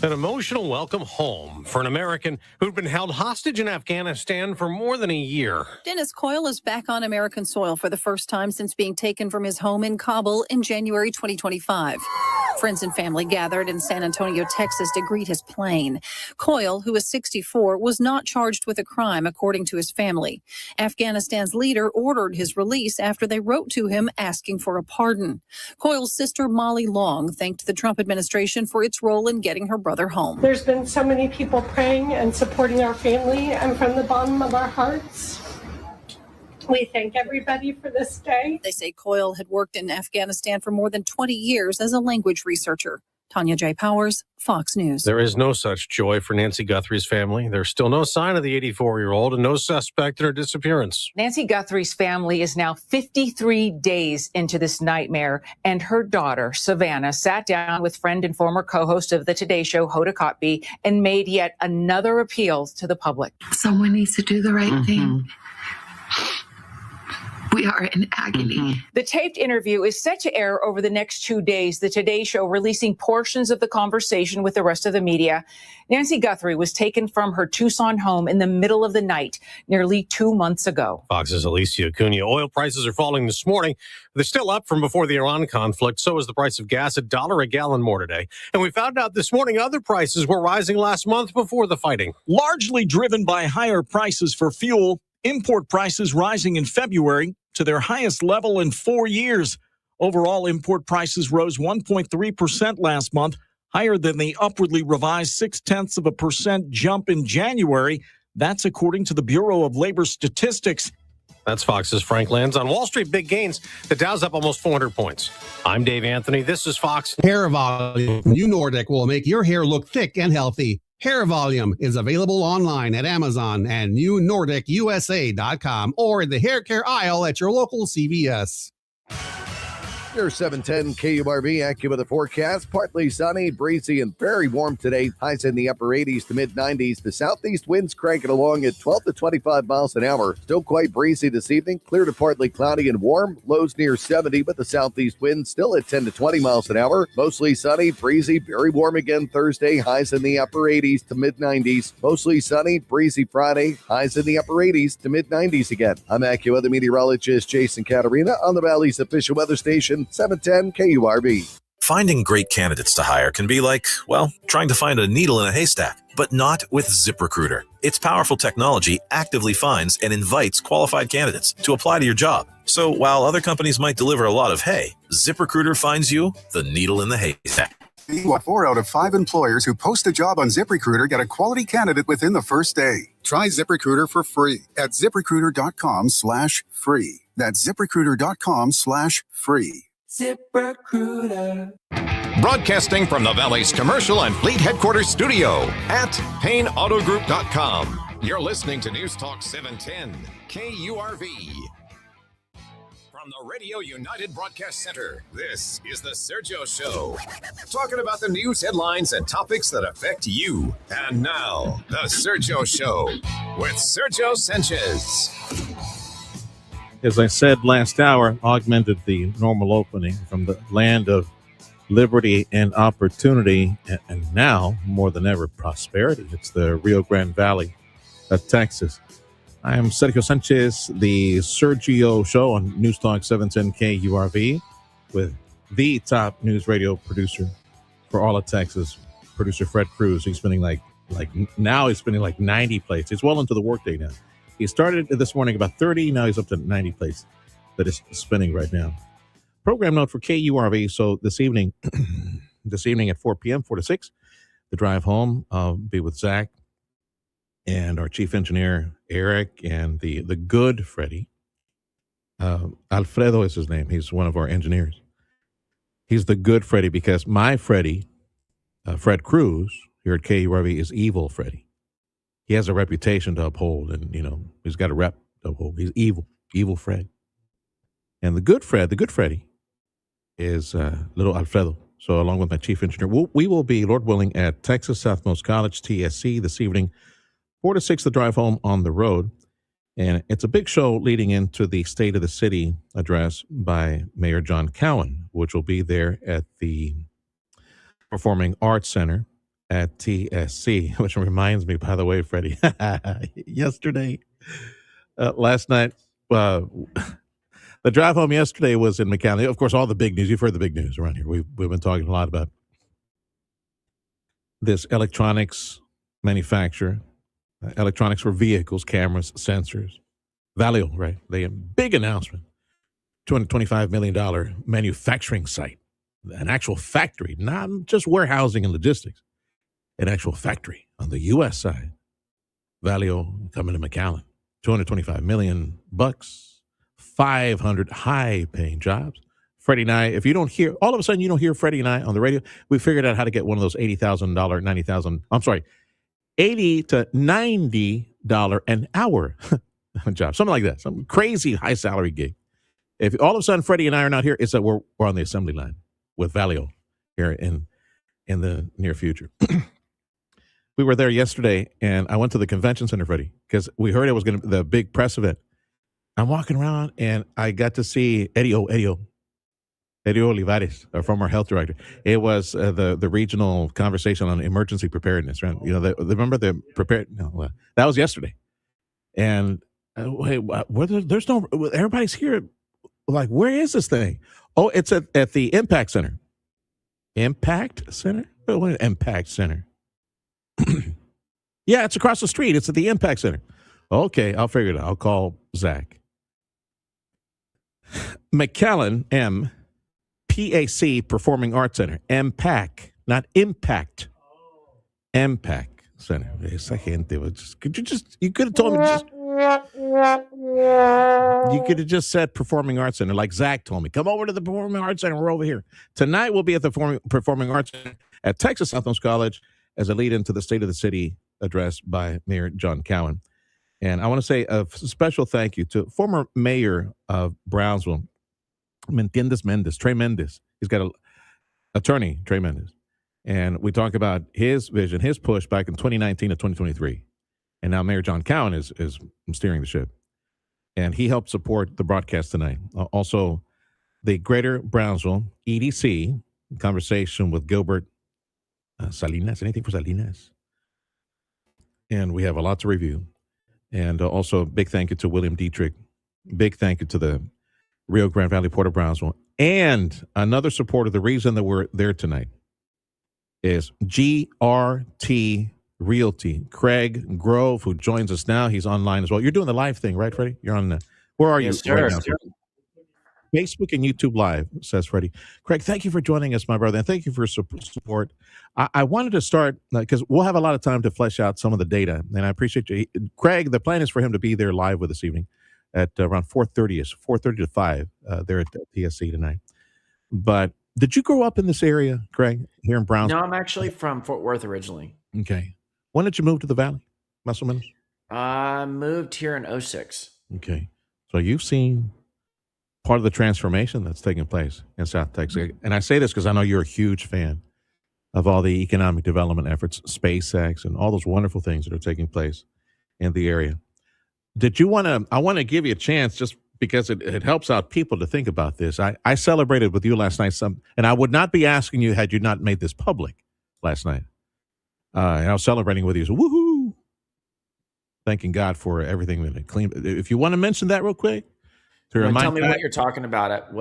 An emotional welcome home for an American who'd been held hostage in Afghanistan for more than a year. Dennis Coyle is back on American soil for the first time since being taken from his home in Kabul in January 2025. Friends and family gathered in San Antonio, Texas to greet his plane. Coyle, who is 64, was not charged with a crime, according to his family. Afghanistan's leader ordered his release after they wrote to him asking for a pardon. Coyle's sister, Molly Long, thanked the Trump administration for its role in getting her brother home. There's been so many people praying and supporting our family, and from the bottom of our hearts, we thank everybody for this day. They say Coyle had worked in Afghanistan for more than 20 years as a language researcher. Tanya J. Powers, Fox News. There is no such joy for Nancy Guthrie's family. There's still no sign of the 84-year-old and no suspect in her disappearance. Nancy Guthrie's family is now 53 days into this nightmare, and her daughter, Savannah, sat down with friend and former co-host of the Today Show, Hoda Kotb, and made yet another appeal to the public. Someone needs to do the right thing. We are in agony. The taped interview is set to air over the next 2 days. The Today Show releasing portions of the conversation with the rest of the media. Nancy Guthrie was taken from her Tucson home in the middle of the night nearly 2 months ago. Fox's Alicia Acuna. Oil prices are falling this morning. They're still up from before the Iran conflict. So is the price of gas, $1 a gallon more today. And we found out this morning other prices were rising last month before the fighting. Largely driven by higher prices for fuel, import prices rising in February to their highest level in 4 years. Overall, import prices rose 1.3% last month, higher than the upwardly revised 0.6% jump in January. That's according to the Bureau of Labor Statistics. That's Fox's Frank Lands. On Wall Street, big gains. The Dow's up almost 400 points. I'm Dave Anthony. This is Fox. Hair Volume. New Nordic will make your hair look thick and healthy. Hair Volume is available online at Amazon and newnordicusa.com or in the hair care aisle at your local CVS. Here's 710 KURV, AccuWeather forecast. Partly sunny, breezy, and very warm today. Highs in the upper 80s to mid-90s. The southeast winds cranking along at 12 to 25 miles an hour. Still quite breezy this evening. Clear to partly cloudy and warm. Lows near 70, but the southeast wind still at 10 to 20 miles an hour. Mostly sunny, breezy, very warm again Thursday. Highs in the upper 80s to mid-90s. Mostly sunny, breezy Friday. Highs in the upper 80s to mid-90s again. I'm AccuWeather meteorologist Jason Caterina on the Valley's official weather station, 710 KURV. Finding great candidates to hire can be like, well, trying to find a needle in a haystack, but not with ZipRecruiter. Its powerful technology actively finds and invites qualified candidates to apply to your job. So while other companies might deliver a lot of hay, ZipRecruiter finds you the needle in the haystack. 4 out of 5 employers who post a job on ZipRecruiter get a quality candidate within the first day. Try ZipRecruiter for free at ZipRecruiter.com/free. That's ZipRecruiter.com/free. ZipRecruiter. Broadcasting from the Valley's commercial and fleet headquarters studio at PayneAutoGroup.com. You're listening to News Talk 710 KURV. From the Radio United Broadcast Center, this is the Sergio Show. Talking about the news headlines and topics that affect you. And now, the Sergio Show with Sergio Sanchez. As I said last hour, augmented the normal opening from the land of liberty and opportunity, and now, more than ever, prosperity. It's the Rio Grande Valley of Texas. I am Sergio Sanchez, the Sergio Show on News Talk 710 KURV, with the top news radio producer for all of Texas, producer Fred Cruz. He's spinning like 90 plates. He's well into the workday now. He started this morning about 30. Now he's up to 90 plates that is spinning right now. Program note for KURV. So this evening at 4 p.m., 4 to 6, the drive home, I'll be with Zach and our chief engineer, Eric, and the good Freddie. Alfredo is his name. He's one of our engineers. He's the good Freddie because my Freddie, Fred Cruz, here at KURV, is evil Freddie. He has a reputation to uphold, and, he's got a rep to uphold. He's evil Fred. And the good Freddie, is little Alfredo. So along with my chief engineer, we will be, Lord willing, at Texas Southmost College, TSC, this evening, 4 to 6, the drive home on the road. And it's a big show leading into the State of the City address by Mayor John Cowan, which will be there at the Performing Arts Center at TSC, which reminds me, by the way, Freddie, yesterday, last night, the drive home yesterday was in McAllen. Of course, all the big news. You've heard the big news around here. We've been talking a lot about this electronics manufacturer, electronics for vehicles, cameras, sensors. Valeo, right? They big announcement. $225 million manufacturing site, an actual factory, not just warehousing and logistics, an actual factory on the U.S. side. Valeo coming to McAllen, $225 million, 500 high-paying jobs. Freddie and I, if you don't hear, all of a sudden you don't hear Freddie and I on the radio, we figured out how to get one of those $80,000, $80 to $90 an hour job, something like that, some crazy high salary gig. If all of a sudden Freddie and I are not here, it's that we're on the assembly line with Valeo here in the near future. We were there yesterday, and I went to the convention center, Freddie, because we heard it was going to be the big press event. I'm walking around, and I got to see Eddie Olivares, our former health director. It was the regional conversation on emergency preparedness, right? You know, remember the prepared? No, that was yesterday. And there's no, everybody's here. Like, where is this thing? Oh, it's at the Impact Center. Impact Center? What Impact Center? Yeah, it's across the street. It's at the Impact Center. Okay, I'll figure it out. I'll call Zach. McAllen PAC Performing Arts Center. MPAC, not Impact. MPAC Center. Esa gente, you could have told me you could have just said Performing Arts Center, like Zach told me. Come over to the Performing Arts Center. We're over here. Tonight we'll be at the Performing Arts Center at Texas Southern College as a lead into the State of the City address by Mayor John Cowan. And I want to say a special thank you to former mayor of Brownsville, Trey Mendez. He's got an attorney, Trey Mendez. And we talk about his vision, his push back in 2019 to 2023. And now Mayor John Cowan is steering the ship. And he helped support the broadcast tonight. Also, the Greater Brownsville EDC conversation with Gilbert Salinas. Anything for Salinas? And we have a lot to review. And also, big thank you to William Dietrich. Big thank you to the Rio Grande Valley Port of Brownsville. And another supporter, the reason that we're there tonight is GRT Realty. Craig Grove, who joins us now. He's online as well. You're doing the live thing, right, Freddie? You're on where are you? Yes, sir. Right now? Facebook and YouTube Live, says Freddie. Craig, thank you for joining us, my brother, and thank you for support. I wanted to start, because we'll have a lot of time to flesh out some of the data, and I appreciate you. Craig, the plan is for him to be there live with us evening at around 4:30 to 5 there at TSC tonight. But did you grow up in this area, Craig, here in Brownsville? No, I'm actually from Fort Worth originally. Okay. When did you move to the Valley, Muscle Minutes? I moved here in 06. Okay. So you've seen part of the transformation that's taking place in South Texas. And I say this because I know you're a huge fan of all the economic development efforts, SpaceX, and all those wonderful things that are taking place in the area. I want to give you a chance just because it helps out people to think about this. I celebrated with you last night, and I would not be asking you had you not made this public last night. And I was celebrating with you. So, woohoo! Thanking God for everything that clean. If you want to mention that real quick. Tell me what you're talking about.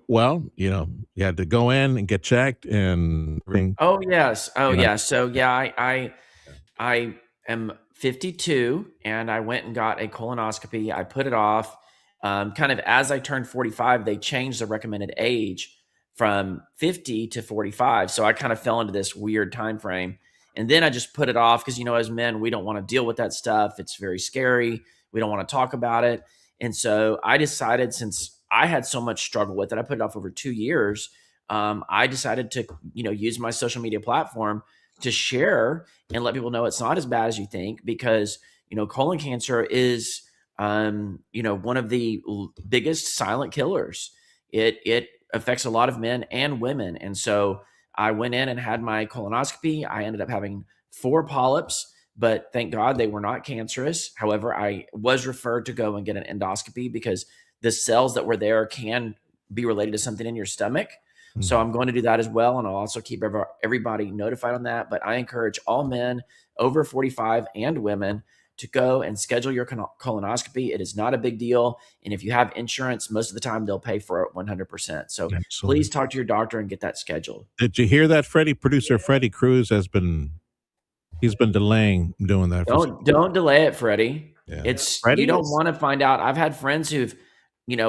Well, you had to go in and get checked and bring. Oh, yes. Yeah. So, yeah, I am 52 and I went and got a colonoscopy. I put it off. Kind of as I turned 45, they changed the recommended age from 50 to 45. So I kind of fell into this weird time frame. And then I just put it off because, as men, we don't want to deal with that stuff. It's very scary. We don't want to talk about it. And so I decided, since I had so much struggle with it, I put it off over 2 years. I decided to, use my social media platform to share and let people know it's not as bad as you think, because, colon cancer is, one of the biggest silent killers. It affects a lot of men and women. And so I went in and had my colonoscopy. I ended up having 4 polyps, but thank God they were not cancerous. However, I was referred to go and get an endoscopy because the cells that were there can be related to something in your stomach. So I'm going to do that as well. And I'll also keep everybody notified on that. But I encourage all men over 45 and women to go and schedule your colonoscopy. It is not a big deal. And if you have insurance, most of the time they'll pay for it 100%. So please talk to your doctor and get that scheduled. Did you hear that, Freddie? Producer Freddie Cruz he's been delaying doing that. Don't delay it, Freddie. Yeah. You don't want to find out. I've had friends who've,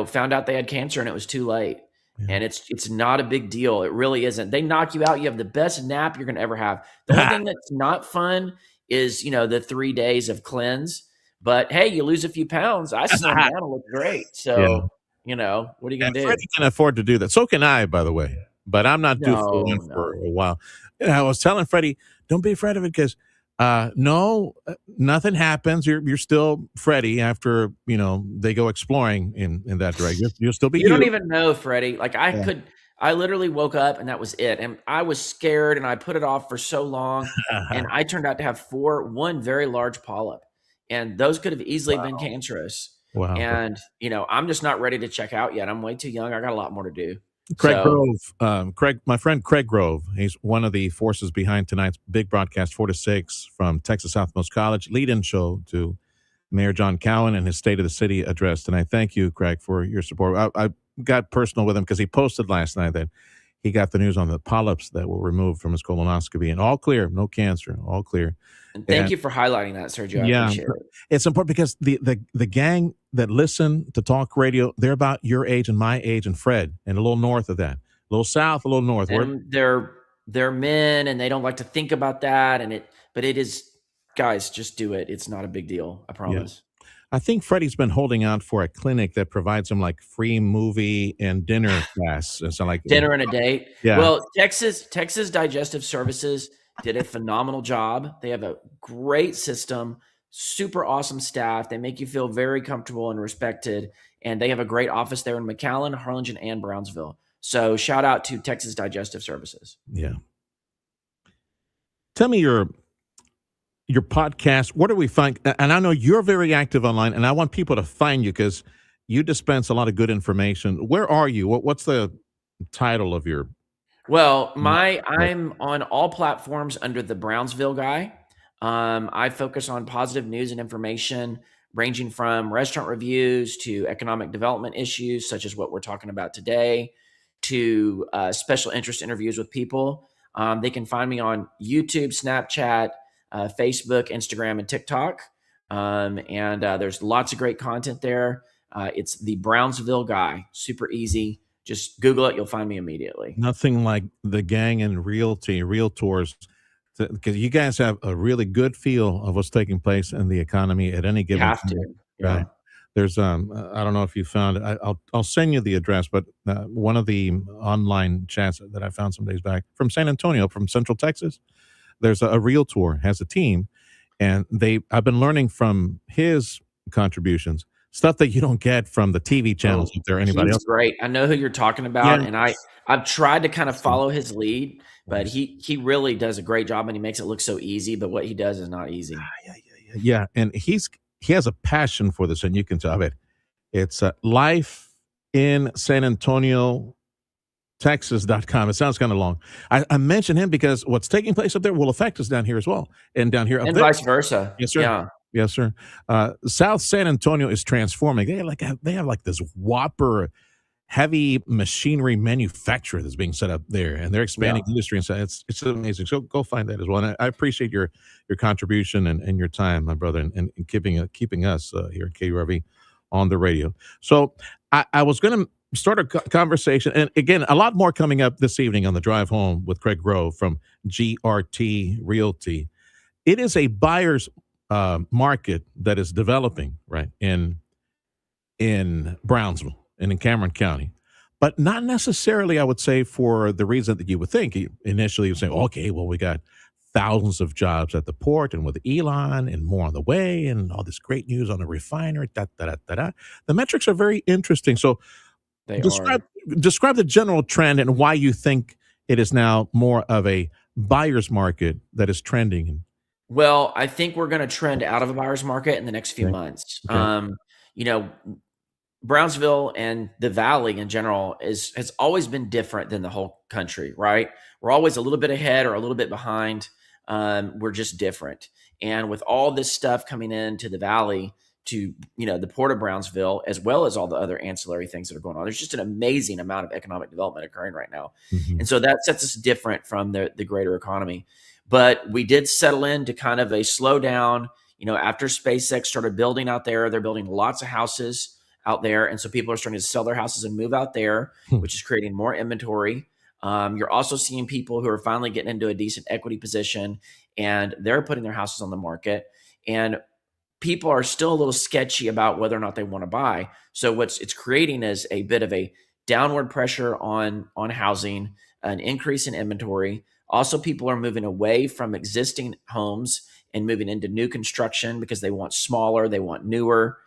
found out they had cancer and it was too late. Yeah. And it's not a big deal. It really isn't. They knock you out. You have the best nap you're going to ever have. The only thing that's not fun is, the 3 days of cleanse. But hey, you lose a few pounds. I slim down and look great. So, what are you going to do? Freddie can afford to do that. So can I, by the way. But I'm not due for one for a while. And I was telling Freddie, don't be afraid of it because nothing happens. You're still Freddie after, they go exploring in that direction. You'll still be you. Don't even know, Freddie. Like I literally woke up and that was it. And I was scared and I put it off for so long. And I turned out to have one very large polyp. And those could have easily been cancerous. Wow. And, I'm just not ready to check out yet. I'm way too young. I got a lot more to do. Grove, my friend Craig Grove, he's one of the forces behind tonight's big broadcast, 4 to 6 from Texas Southmost College, lead-in show to Mayor John Cowan and his State of the City address tonight. Thank you, Craig, for your support. I got personal with him because he posted last night that he got the news on the polyps that were removed from his colonoscopy and all clear, no cancer, all clear. And thank you for highlighting that, Sergio. I appreciate it. It's important because the gang that listen to talk radio, they're about your age and my age and Fred, and a little north of that, a little south, a little north. And they're men, and they don't like to think about that. But it is, guys, just do it. It's not a big deal. I promise. Yeah. I think Freddie's been holding out for a clinic that provides him like free movie and dinner class. So like dinner and a date. Yeah. Well, Texas Digestive Services did a phenomenal job. They have a great system, super awesome staff. They make you feel very comfortable and respected. And they have a great office there in McAllen, Harlingen, and Brownsville. So shout out to Texas Digestive Services. Yeah. Tell me your podcast. Where do we find? And I know you're very active online, and I want people to find you because you dispense a lot of good information. Where are you? What's the title of your? Well, I'm on all platforms under the Brownsville Guy. I focus on positive news and information ranging from restaurant reviews to economic development issues, such as what we're talking about today, to special interest interviews with people. They can find me on YouTube, Snapchat, Facebook, Instagram, and TikTok. And there's lots of great content there. It's the Brownsville Guy. Super easy. Just Google it. You'll find me immediately. Nothing like the gang and realtors, because you guys have a really good feel of what's taking place in the economy at any given time. You have to. Yeah. There's I don't know if you found it. I'll send you the address, but one of the online chats that I found some days back from San Antonio, from Central Texas, there's a realtor has a team, and I've been learning from his contributions stuff that you don't get from the TV channels if there anybody else. Great. I know who you're talking about, and I've tried to kind of follow his lead, but he really does a great job, and he makes it look so easy. But what he does is not easy. Yeah, and he has a passion for this, and you can tell it. It's life in San Antonio. Texas.com. It sounds kind of long. I mention him because what's taking place up there will affect us down here as well, and down here up and there. Vice versa. Yes, sir. Yeah. Yes, sir. South San Antonio is transforming. They have like this whopper heavy machinery manufacturer that's being set up there, and they're expanding industry, and so it's amazing. So go find that as well. And I appreciate your contribution and your time, my brother, and keeping us here at KURV on the radio. So I was going to start a conversation, and again, a lot more coming up this evening on the drive home with Craig Grove from GRT Realty. It is a buyer's market that is developing right in Brownsville and in Cameron County, but not necessarily, I would say, for the reason that you would think. Initially, you say, okay, well, we got thousands of jobs at the port and with Elon and more on the way and all this great news on the refinery. The metrics are very interesting. So describe the general trend and why you think it is now more of a buyer's market that is trending. Well, I think we're going to trend out of a buyer's market in the next few months. Okay. Brownsville and the Valley in general has always been different than the whole country, right? We're always a little bit ahead or a little bit behind. We're just different. And with all this stuff coming into the Valley to, the Port of Brownsville, as well as all the other ancillary things that are going on, there's just an amazing amount of economic development occurring right now. And so that sets us different from the greater economy. But we did settle into kind of a slowdown, after SpaceX started building out there. They're building lots of houses out there. And so people are starting to sell their houses and move out there, which is creating more inventory. You're also seeing people who are finally getting into a decent equity position and they're putting their houses on the market. And people are still a little sketchy about whether or not they want to buy. So what it's creating is a bit of a downward pressure on housing, an increase in inventory. Also, people are moving away from existing homes and moving into new construction because they want smaller, they want newer.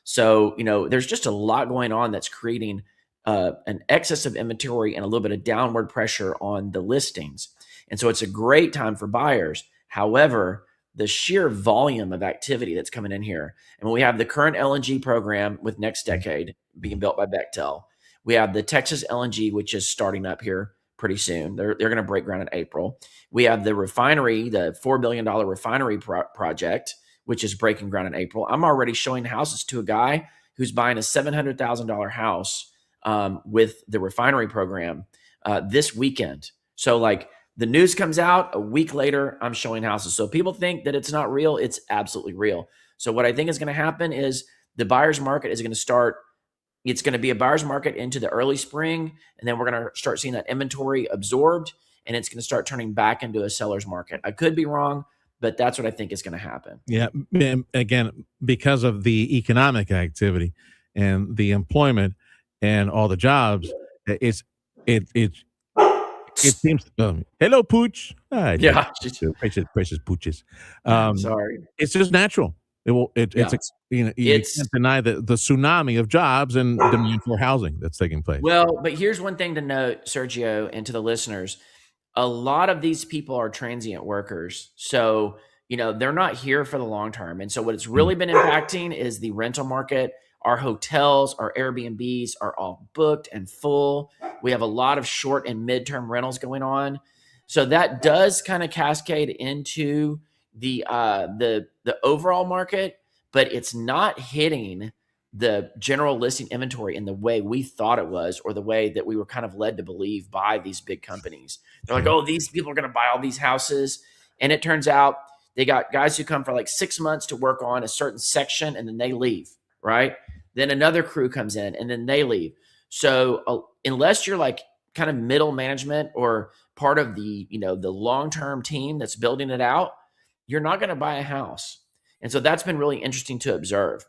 So there's just a lot going on that's creating an excess of inventory and a little bit of downward pressure on the listings. And so it's a great time for buyers. However, the sheer volume of activity that's coming in here, and when we have the current LNG program with Next Decade being built by Bechtel, we have the Texas LNG, which is starting up here pretty soon. They're going to break ground in April. We have the refinery, the $4 billion refinery project, which is breaking ground in April. I'm already showing houses to a guy who's buying a $700,000 house with the refinery program this weekend. So like the news comes out a week later, I'm showing houses. So people think that it's not real. It's absolutely real. So what I think is going to happen is the buyer's market is going to start. It's going to be a buyer's market into the early spring. And then we're going to start seeing that inventory absorbed and it's going to start turning back into a seller's market. I could be wrong, but that's what I think is going to happen. Yeah. Again, because of the economic activity and the employment and all the jobs, it seems. Hello, Pooch. Yeah, precious Pooches. Sorry, it's just natural. You can't deny the tsunami of jobs and demand for housing that's taking place. Well, but here's one thing to note, Sergio, and to the listeners. A lot of these people are transient workers. So, they're not here for the long term. And so what it's really been impacting is the rental market. Our hotels, our Airbnbs are all booked and full. We have a lot of short and midterm rentals going on. So that does kind of cascade into the overall market, but it's not hitting the general listing inventory in the way we thought it was, or the way that we were kind of led to believe by these big companies. They're like, oh, these people are going to buy all these houses. And it turns out they got guys who come for like 6 months to work on a certain section and then they leave, right? Then another crew comes in and then they leave. So unless you're like kind of middle management or part of the, the long-term team that's building it out, you're not going to buy a house. And so that's been really interesting to observe.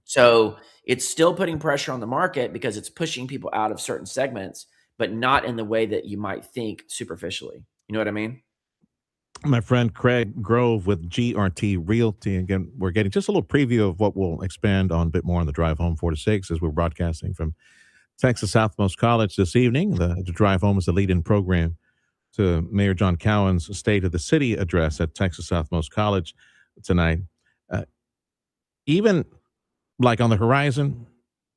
So it's still putting pressure on the market because it's pushing people out of certain segments, but not in the way that you might think superficially. You know what I mean? My friend Craig Grove with GRT Realty. Again, we're getting just a little preview of what we'll expand on a bit more on the drive home 4 to 6 as we're broadcasting from Texas Southmost College this evening. The drive home is the lead-in program to Mayor John Cowan's State of the City address at Texas Southmost College tonight. Even like on the horizon,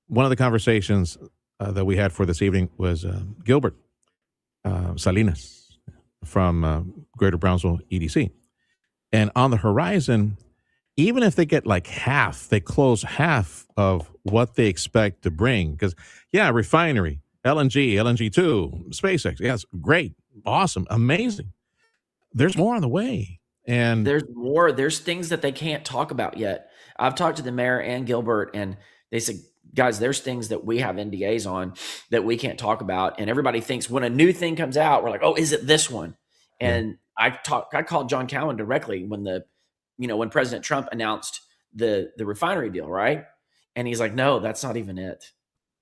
one of the conversations that we had for this evening was Gilbert Salinas from Greater Brownsville EDC. And on the horizon, even if they get like half, they close half of what they expect to bring. Because, refinery, LNG, LNG2, SpaceX, yes, great, awesome, amazing. There's more on the way. And there's more. There's things that they can't talk about yet. I've talked to the mayor and Gilbert, and they said, guys, there's things that we have NDAs on that we can't talk about. And everybody thinks when a new thing comes out, we're like, oh, is it this one? And I called John Cowan directly when when President Trump announced the refinery deal, right? And he's like, no, that's not even it.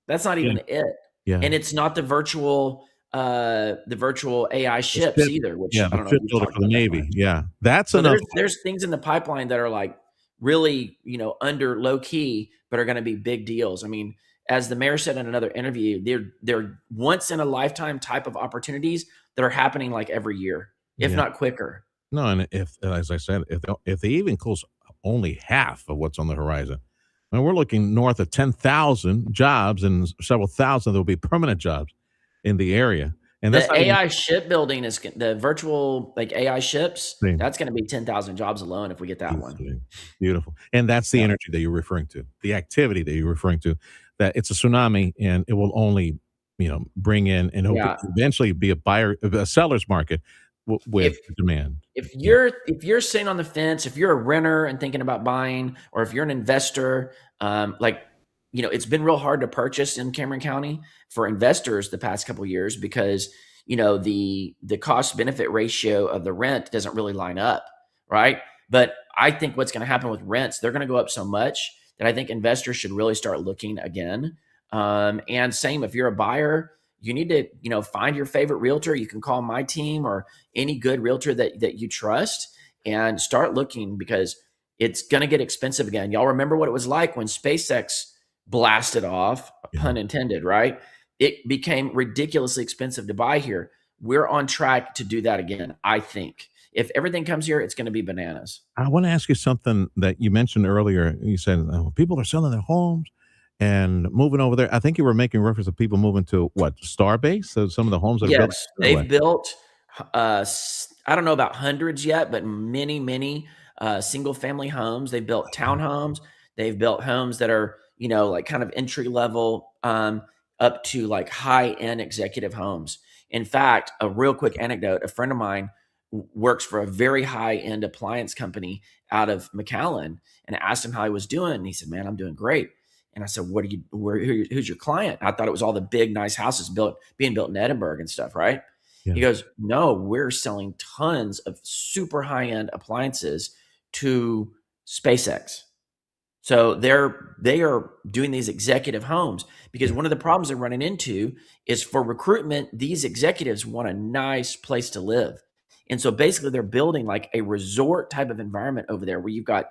That's not even it. Yeah. And it's not the virtual AI ships either, which I don't know. For the Navy. Yeah. That's so enough. There's things in the pipeline that are like really, under low key, but are going to be big deals. I mean, as the mayor said in another interview, they're once in a lifetime type of opportunities that are happening like every year, if not quicker. No, and if, as I said, if they even close only half of what's on the horizon, And we're looking north of 10,000 jobs and several thousand that will be permanent jobs in the area. And that's The AI shipbuilding is the virtual like AI ships. even, That's going to be 10,000 jobs alone if we get that one. beautiful. And that's the energy that you're referring to, the activity that you're referring to, that it's a tsunami and it will only, bring in and eventually be a seller's market with demand. If you're sitting on the fence, if you're a renter and thinking about buying, or if you're an investor, it's been real hard to purchase in Cameron County for investors the past couple of years because the cost benefit ratio of the rent doesn't really line up, right? But I think what's going to happen with rents, they're going to go up so much that I think investors should really start looking again. And same if you're a buyer, you need to find your favorite realtor. You can call my team or any good realtor that you trust and start looking because it's going to get expensive again. Y'all remember what it was like when SpaceX blasted off, pun intended, right? It became ridiculously expensive to buy here. We're on track to do that again, I think. If everything comes here, it's going to be bananas. I want to ask you something that you mentioned earlier. You said people are selling their homes and moving over there. I think you were making reference to people moving to what, Starbase? So some of the homes that are built. Yes, they've built, I don't know about hundreds yet, but many single family homes. They've built townhomes. They've built homes that are, like kind of entry level up to like high end executive homes. In fact, a real quick anecdote, a friend of mine works for a very high end appliance company out of McAllen, and I asked him how he was doing. And he said, man, I'm doing great. And I said, who's your client? I thought it was all the big, nice houses being built in Edinburgh and stuff, right? Yeah. He goes, no, we're selling tons of super high-end appliances to SpaceX. So they are doing these executive homes because one of the problems they're running into is for recruitment, these executives want a nice place to live. And so basically they're building like a resort type of environment over there where you've got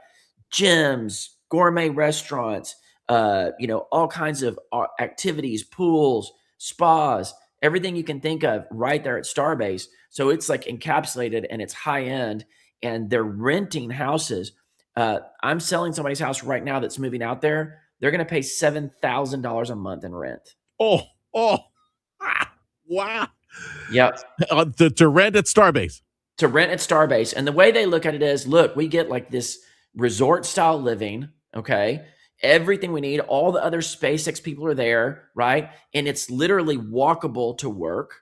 gyms, gourmet restaurants, all kinds of activities, pools, spas, everything you can think of right there at Starbase. So it's like encapsulated and it's high end and they're renting houses. I'm selling somebody's house right now that's moving out there. They're going to pay $7,000 a month in rent. Oh, wow. Yep. To rent at Starbase. To rent at Starbase. And the way they look at it is, look, we get like this resort style living. Okay. Everything we need, all the other SpaceX people are there, right? And it's literally walkable to work.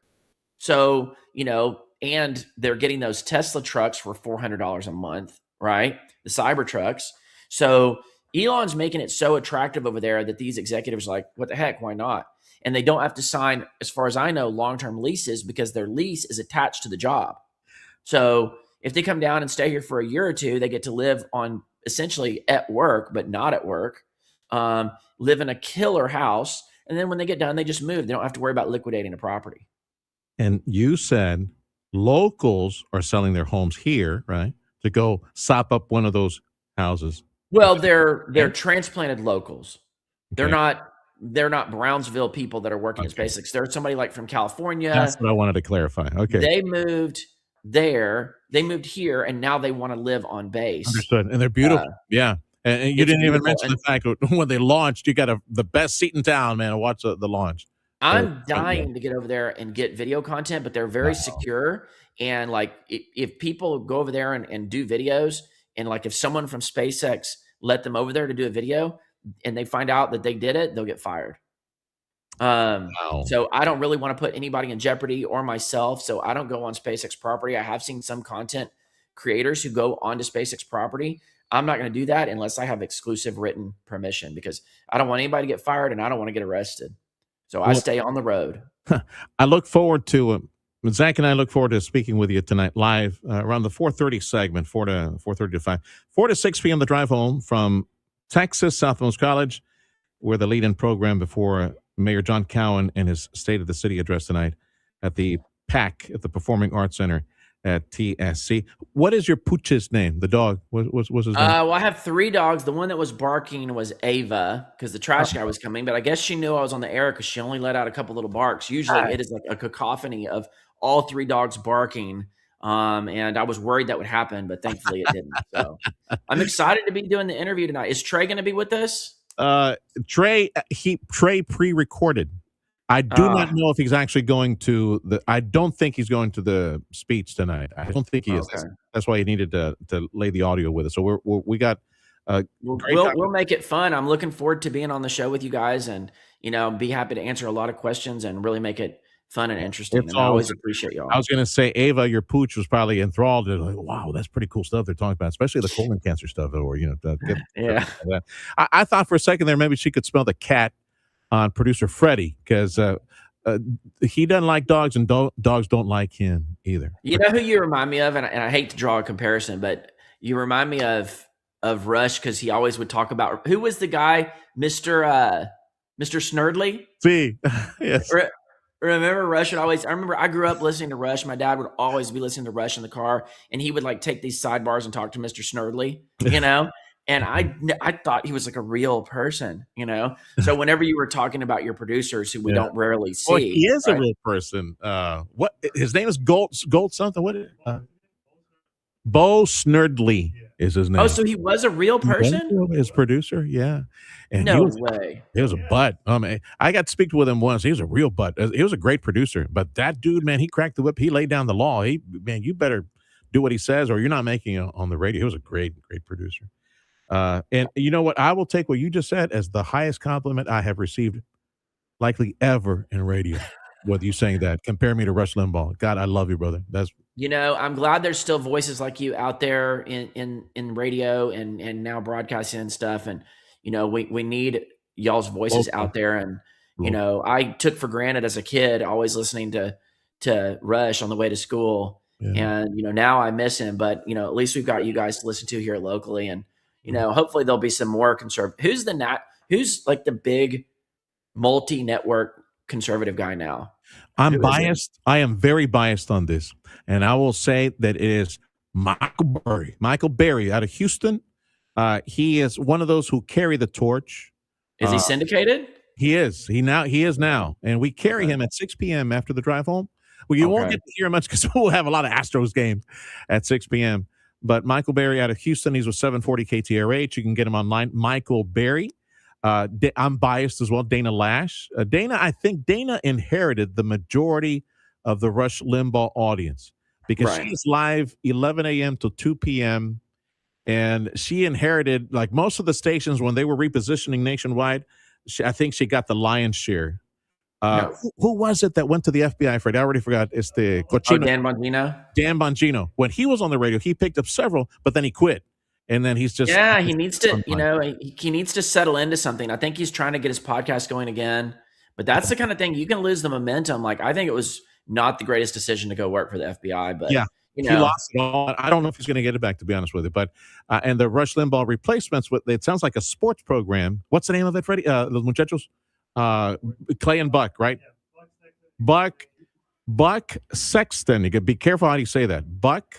So, and they're getting those Tesla trucks for $400 a month, right? The Cybertrucks. So Elon's making it so attractive over there that these executives are like, what the heck, why not? And they don't have to sign, as far as I know, long-term leases because their lease is attached to the job. So if they come down and stay here for a year or two, they get to live on essentially at work, but not at work, live in a killer house. And then when they get done, they just move. They don't have to worry about liquidating a property. And you said locals are selling their homes here, right? To go sop up one of those houses. Well, they're transplanted locals. Okay. They're not Brownsville people that are working at SpaceX. They're somebody like from California. That's what I wanted to clarify. Okay. They moved there. They moved here, and now they want to live on base. Understood. And they're beautiful. Yeah. And you didn't even mention the fact that when they launched, you got the best seat in town, man, to watch the launch. I'm dying to get over there and get video content, but they're very secure. And like, if people go over there and do videos, and like if someone from SpaceX let them over there to do a video and they find out that they did it, they'll get fired. So I don't really want to put anybody in jeopardy or myself. So I don't go on SpaceX property. I have seen some content creators who go onto SpaceX property. I'm not going to do that unless I have exclusive written permission because I don't want anybody to get fired and I don't want to get arrested. So I stay on the road. I look forward to Zach and I look forward to speaking with you tonight live around the 4:30 segment, 4:30 to 5, 4 to 6 p.m. The drive home from Texas Southmost College. We're the lead-in program before Mayor John Cowan and his State of the City address tonight at the PAC at the Performing Arts Center at TSC. What is your pooch's name? The dog. What's his name? Well, I have 3 dogs. The one that was barking was Ava because the trash guy was coming, but I guess she knew I was on the air because she only let out a couple little barks. Usually it is like a cacophony of all 3 dogs barking. And I was worried that would happen, but thankfully it didn't. So I'm excited to be doing the interview tonight. Is Trey going to be with us? Trey pre-recorded. I do not know if he's actually going to I don't think he's going to the speech tonight. I don't think he is. That's why he needed to lay the audio with us. So we got. We'll make it fun. I'm looking forward to being on the show with you guys, and be happy to answer a lot of questions and really make it fun and interesting. And I always appreciate y'all. I was going to say, Ava, your pooch was probably enthralled. Like, wow, that's pretty cool stuff they're talking about, especially the colon cancer stuff. Or yeah. I thought for a second there maybe she could smell the cat on producer Freddie, because he doesn't like dogs, and dogs don't like him either. You know who you remind me of, and I hate to draw a comparison, but you remind me of Rush, because he always would talk about, who was the guy, Mr. Snerdley? See, yes. Remember Rush would always, I remember I grew up listening to Rush. My dad would always be listening to Rush in the car, and he would like take these sidebars and talk to Mr. Snerdley, and I thought he was like a real person, So whenever you were talking about your producers who we don't rarely see. Well, he is a real person. What his name is Gold something. What Bo Snerdley is his name. Oh, so he was a real person? His producer, yeah. And no way. He was a butt. I got to speak with him once. He was a real butt. He was a great producer. But that dude, man, he cracked the whip. He laid down the law. You better do what he says, or you're not making it on the radio. He was a great producer. And you know what? I will take what you just said as the highest compliment I have received likely ever in radio. Whether you saying that, compare me to Rush Limbaugh. God, I love you, brother. I'm glad there's still voices like you out there in radio and now broadcasting and stuff. And, we need y'all's voices out there. And, I took for granted as a kid, always listening to Rush on the way to school. Yeah. And, now I miss him, but, at least we've got you guys to listen to here locally. And, hopefully there'll be some more conservative. Who's like the big multi-network conservative guy now? I'm biased. I am very biased on this. And I will say that it is Michael Berry out of Houston. He is one of those who carry the torch. Is he syndicated? He is. He is now. And we carry him at 6 p.m. after the drive home. Well, you won't get to hear much because we'll have a lot of Astros games at 6 p.m. But Michael Berry out of Houston, he's with 740 KTRH. You can get him online. Michael Berry. I'm biased as well. Dana Lash. I think Dana inherited the majority of the Rush Limbaugh audience because she's live 11 a.m. to 2 p.m. And she inherited, like most of the stations when they were repositioning nationwide, I think she got the lion's share. Who was it that went to the FBI, Fred? I already forgot. It's the Cochino. Dan Bongino. Dan Bongino. When he was on the radio, he picked up several, but then he quit. And then he's just he needs to, he needs to settle into something. I think he's trying to get his podcast going again, but that's the kind of thing you can lose the momentum. Like I think it was not the greatest decision to go work for the FBI, but he lost it all. I don't know if he's going to get it back, to be honest with you. But and the Rush Limbaugh replacements, it sounds like a sports program. What's the name of it, Freddie? Los Muchachos, Clay and Buck, right? Buck Sexton. You got to be careful how you say that. Buck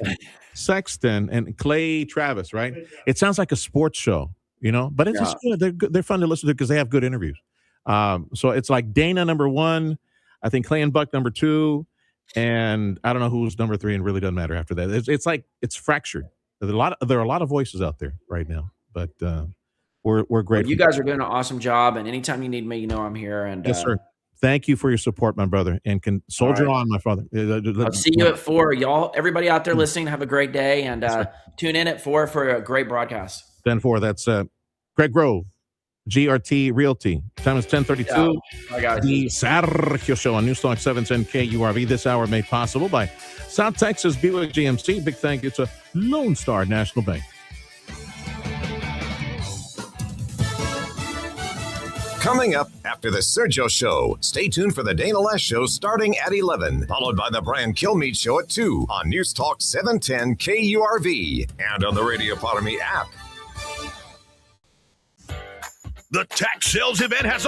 Sexton and Clay Travis, right? It sounds like a sports show, but it's just good. They're fun to listen to because they have good interviews. So it's like Dana number 1, I think Clay and Buck number 2, and I don't know who's number 3, and really doesn't matter after that. It's like it's fractured. There are a lot of voices out there right now, but we're grateful. Well, you guys are doing an awesome job, and anytime you need me, I'm here. And yes, sir. Thank you for your support, my brother, and can soldier on, my father. I'll see you at 4. Y'all, everybody out there listening, have a great day, and tune in at 4 for a great broadcast. 10-4. That's Greg Grove, GRT Realty. Time is 10:32. The Sergio Show on Newstalk 710 KURV. This hour made possible by South Texas Buick GMC. Big thank you to Lone Star National Bank. Coming up after the Sergio Show, stay tuned for the Dana Lash Show starting at 11, followed by the Brian Kilmeade Show at 2 on News Talk 710 KURV and on the Radio Potomac app. The tax sales event has